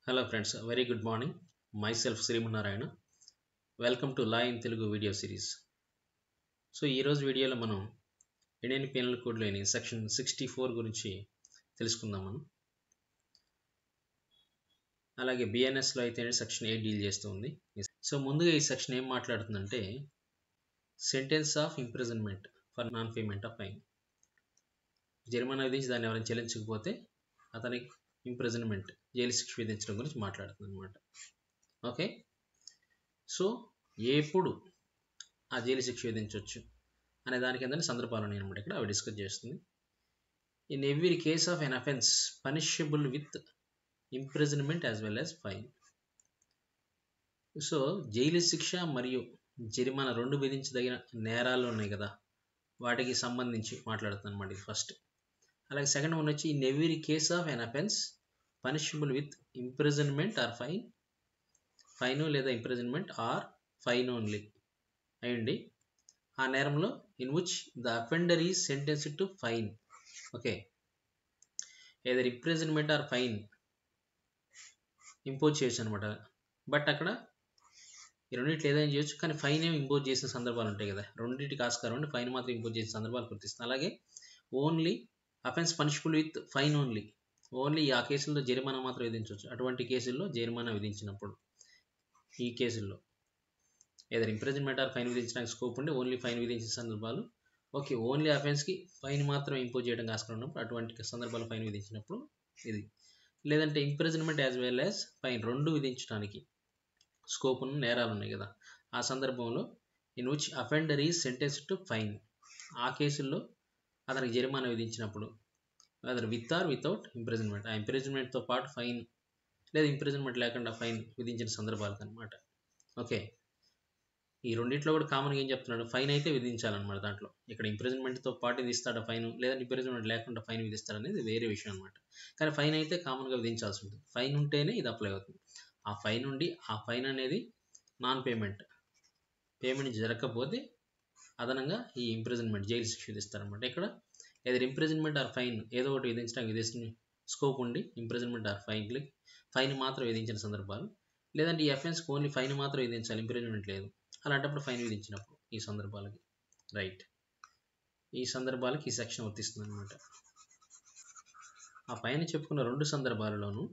Hello friends, a very good morning. Myself Srimanarayana. Welcome to Law in Telugu video series. So ఈరోజు వీడియోలో మనం Indian penal కోడ్లోని section 64 గురించి తెలుసుకుందాం మనం. అలాగే బిఎన్ఎస్లో అయితే సెక్షన్ 8 డీల్ చేస్తుంది. సో ముందుగా ఈ సెక్షన్ ఏం మాట్లాడుతుందంటే sentence of imprisonment for non payment of fine. జరిమానా విధించి దాన్ని ఎవరైనా చెల్లించకపోతే అతనికి ఇంప్రిజన్మెంట్ జైలు శిక్ష విధించడం గురించి మాట్లాడుతుంది అనమాట. ఓకే, సో ఎప్పుడు ఆ జైలు శిక్ష విధించవచ్చు అనే దానికి అందరినీ సందర్భాలు ఉన్నాయి అనమాట. ఇక్కడ అవి డిస్కస్ చేస్తుంది. In every case of an offence punishable with imprisonment as well as fine. So jail శిక్ష మరియు జరిమానా రెండు విధించదగిన నేరాలు ఉన్నాయి కదా, వాటికి సంబంధించి మాట్లాడుతుంది అనమాట ఇది ఫస్ట్. అలాగే సెకండ్ వన్ వచ్చి in every case of an offence punishable with imprisonment or fine, fine లేదా ఇంప్రిజన్మెంట్ ఆర్ ఫైన్ ఓన్లీ అయ్యండి ఆ నేరంలో in which the offender is sentenced to fine. Okay, either imprisonment or fine impose చేయొచ్చు అనమాట. But అక్కడ ఈ రెండింటి ఏదైనా చేయొచ్చు, కానీ ఫైన్ ఏమి ఇంపోజ్ చేసిన సందర్భాలు ఉంటాయి కదా, రెండింటికి ఆస్కారం ఉండి ఫైన్ మాత్రం ఇంపోజ్ చేసిన సందర్భాలు గుర్తిస్తుంది. అలాగే only offence punishable with fine only, only ఆ కేసుల్లో జరిమానా మాత్రం విధించవచ్చు. అటువంటి కేసుల్లో జరిమానా విధించినప్పుడు ఈ కేసుల్లో ఏదైనా ఇంప్రిజన్మెంట్ ఆర్ ఫైన్ విధించడానికి స్కోప్ ఉండి ఓన్లీ ఫైన్ విధించిన సందర్భాలు ఓకే, ఓన్లీ అఫెన్స్కి ఫైన్ మాత్రం ఇంపోజ్ చేయడానికి ఆస్కారం ఉన్నప్పుడు అటువంటి సందర్భాలు ఫైన్ విధించినప్పుడు ఇది. లేదంటే imprisonment as well as fine రెండు విధించడానికి స్కోప్ ఉన్న నేరాలు ఉన్నాయి కదా, ఆ సందర్భంలో in which offender is sentenced to fine, ఆ కేసుల్లో అతనికి జరిమానా విధించినప్పుడు other with or without imprisonment, ఆ ఇంప్రిజన్మెంట్తో పాటు ఫైన్ లేదా ఇంప్రిజన్మెంట్ లేకుండా ఫైన్ విధించిన సందర్భాలకు అనమాట. ఓకే, ఈ రెండింటిలో కూడా కామన్గా ఏం చెప్తున్నాడు, ఫైన్ అయితే విధించాలన్నమాట. దాంట్లో ఇక్కడ ఇంప్రిజన్మెంట్తో పాటు విధిస్తాడా ఫైన్, లేదా ఇంప్రిజన్మెంట్ లేకుండా ఫైన్ విధిస్తాడు అనేది వేరే విషయం అనమాట. కానీ ఫైన్ అయితే కామన్గా విధించాల్సి ఉంటుంది. ఫైన్ ఉంటేనే ఇది అప్లై అవుతుంది. ఆ ఫైన్ ఉండి ఆ ఫైన్ అనేది నాన్ పేమెంట్ జరగకపోతే అదనంగా ఈ ఇంప్రిజన్మెంట్ జైలు శిక్ష విధిస్తారనమాట. ఇక్కడ ఏదో ఇంప్రిజన్మెంట్ ఆర్ ఫైన్ ఏదో ఒకటి విధించడానికి విధిస్తున్న స్కోప్ ఉండి ఇంప్రిజన్మెంట్ ఆర్ ఫైన్ మాత్రం విధించిన సందర్భాలు, లేదంటే ఈ అఫెన్స్కి ఓన్లీ ఫైన్ మాత్రం విధించాలి, ఇంప్రిజన్మెంట్ లేదు, అలాంటప్పుడు ఫైన్ విధించినప్పుడు ఈ సందర్భాలకి రైట్, ఈ సందర్భాలకి ఈ సెక్షన్ వర్తిస్తుంది అనమాట. ఆ పైన చెప్పుకున్న రెండు సందర్భాలలోనూ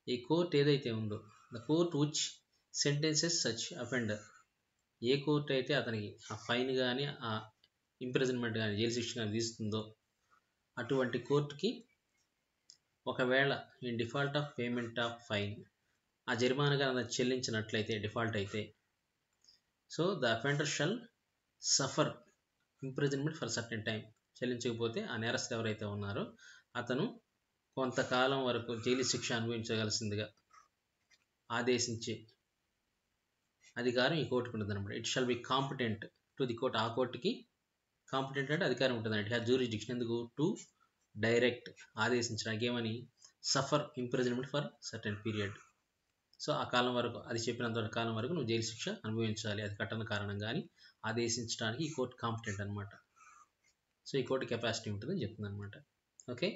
ఈ కోర్ట్ ఏదైతే ఉందో the court which sentences such offender, A court అయితే అతనికి ఆ ఫైన్ కానీ ఆ ఇంప్రిజన్మెంట్ కానీ జైలు శిక్ష కానీ విధిస్తుందో అటువంటి కోర్టుకి ఒకవేళ in default of payment of fine, ఆ జరిమానా కానీ చెల్లించినట్లయితే డిఫాల్ట్ అయితే, so the offender shall suffer imprisonment for certain time, చెల్లించకపోతే ఆ నేరస్తులు ఎవరైతే ఉన్నారో అతను కొంతకాలం వరకు జైలు శిక్ష అనుభవించవలసిందిగా ఆదేశించే అధికారం ఈ కోర్టుకు ఉంటుంది అనమాట. It shall be competent to the court, ఆ కోర్టుకి కాంపిటెంట్ అంటే అధికారం ఉంటుంది. ఇట్ హ్యాస్ జ్యూరిస్డిక్షన్ ఎందుకు టు డైరెక్ట్ ఆదేశించడానికి ఏమని suffer imprisonment for certain period. So ఆ కాలం వరకు, అది చెప్పినంత కాలం వరకు నువ్వు జైలు శిక్ష అనుభవించాలి, అది కట్టన కారణంగా అని ఆదేశించడానికి ఈ కోర్టు కాంపిటెంట్ అనమాట. సో ఈ కోర్టు కెపాసిటీ ఉంటుందని చెప్తుంది అనమాట. ఓకే,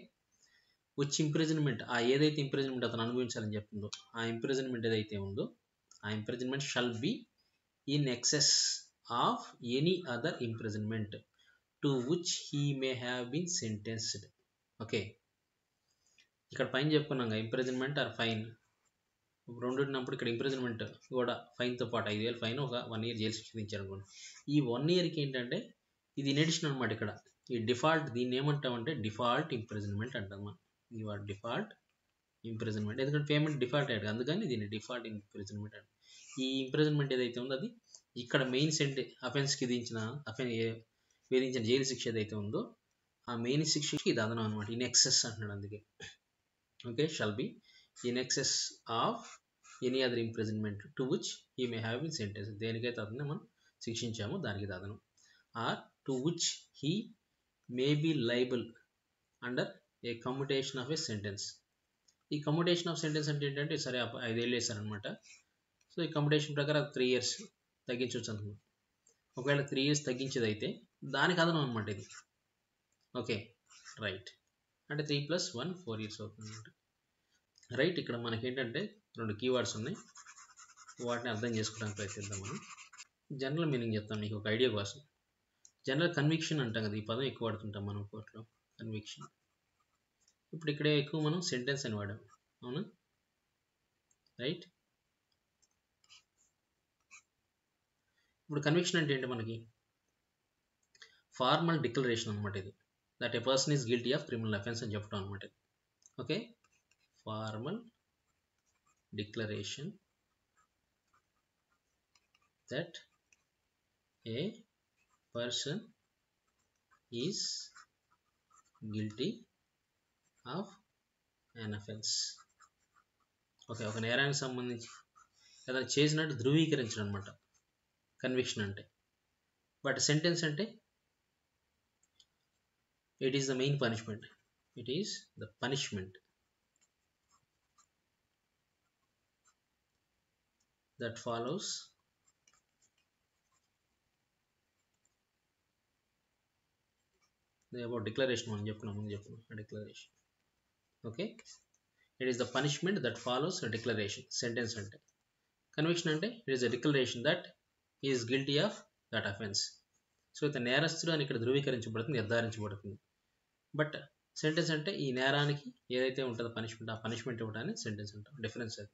విచ్ ఇంప్రిజన్మెంట్, ఆ ఏదైతే ఇంప్రిజన్మెంట్ అతను అనుభవించాలని చెప్తుందో ఆ ఇంప్రిజన్మెంట్ ఏదైతే ఉందో ఆ imprisonment shall be in excess of any other imprisonment to which he may have been sentenced. Okay, ఇక్కడ పైన చెప్పుకున్నాం ఇంప్రిజన్మెంట్ ఆర్ ఫైన్ రెండు ఉన్నప్పుడు ఇక్కడ ఇంప్రిజన్మెంట్ కూడా ఫైన్తో పాటు 5,000 ఫైన్, ఒక 1 year జైలు శిక్ష విధించారు అనుకోండి. ఈ 1 yearకి ఏంటంటే ఇది ఇన్ అడిషన్ అనమాట. ఇక్కడ ఈ డిఫాల్ట్, దీన్ని ఏమంటామంటే డిఫాల్ట్ ఇంప్రిజన్మెంట్ అంటాం మనం. ఈ వాడు డిఫాల్ట్ ఇంప్రిజన్మెంట్, ఎందుకంటే పేమెంట్ డిఫాల్ట్ అయ్యాడు అందుకని దీన్ని డిఫాల్ట్ ఇంప్రిజన్మెంట్ అంటాం. ఈ ఇంప్రిజన్మెంట్ ఏదైతే ఉందో అది ఇక్కడ మెయిన్ అఫెన్స్కి విధించిన జైలు శిక్ష ఏదైతే ఉందో ఆ మెయిన్ శిక్షకి ఇది అదనం అనమాట. ఇన్ ఎక్సెస్ అంటున్నాడు అందుకే. Okay, shall be in excess of any other imprisonment to which he may have been sentence, దేనికైతే అతన్ని మనం శిక్షించామో దానికి అదనం. Or to which he may be liable under a commutation of a sentence. ఈ commutation of sentence అంటే ఏంటంటే సరే 5 ఏళ్ళు వేశారనమాట. సో ఈ కమ్యుటేషన్ ప్రకారం 3 years తగ్గించవచ్చు అనుకున్నాం. ఒకవేళ 3 years తగ్గించేది అయితే దానికి అదనం అనమాట ఇది. ఓకే రైట్, అంటే 3 + 1 4 years అవుతుంది అనమాట. రైట్. ఇక్కడ మనకి ఏంటంటే 2 కీవర్డ్స్ ఉన్నాయి, వాటిని అర్థం చేసుకోవడానికి ప్రయత్నిద్దాం మనం. జనరల్ మీనింగ్ చెప్తాను మీకు ఒక ఐడియా కోసం. జనరల్ కన్విక్షన్ అంటాం కదా, ఈ పదం ఎక్కువ వాడుతుంటాం మనం కోర్టులో, కన్విక్షన్. ఇప్పుడు ఇక్కడే ఎక్కువ మనం సెంటెన్స్ అని వాడాం, అవునా? రైట్. ఇప్పుడు కన్విక్షన్ అంటే ఏంటి మనకి? ఫార్మల్ డిక్లరేషన్ అనమాట ఇది, that A person is guilty of criminal offence అని చెప్పడం అనమాట. Okay, formal declaration that A person is guilty of an offense. Okay, ఒక నేరానికి సంబంధించి ఏదైనా చేసినట్టు ధృవీకరించడం అనమాట కన్విక్షన్ అంటే. బట్ సెంటెన్స్ అంటే it is the main punishment, it is the punishment that follows about declaration. మనం చెప్పుకున్నాం, ముందు చెప్పుకున్నాం declaration. Okay, it is the punishment that follows declaration. Sentence అంటే. కన్విక్షన్ అంటే it is the declaration that is guilty of that offence. So ఇతను నేరస్తుడు అని ఇక్కడ ధృవీకరించబడుతుంది, నిర్ధారించబడుతుంది. బట్ సెంటెన్స్ అంటే ఈ నేరానికి ఏదైతే ఉంటుందో పనిష్మెంట్, ఆ పనిష్మెంట్ ఇవ్వడాన్ని సెంటెన్స్ అంటాం. డిఫరెన్స్ అది.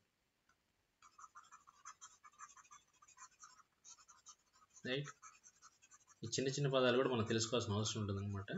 రైట్. ఈ చిన్న చిన్న పదాలు కూడా మనం తెలుసుకోవాల్సిన అవసరం ఉంటుంది అనమాట.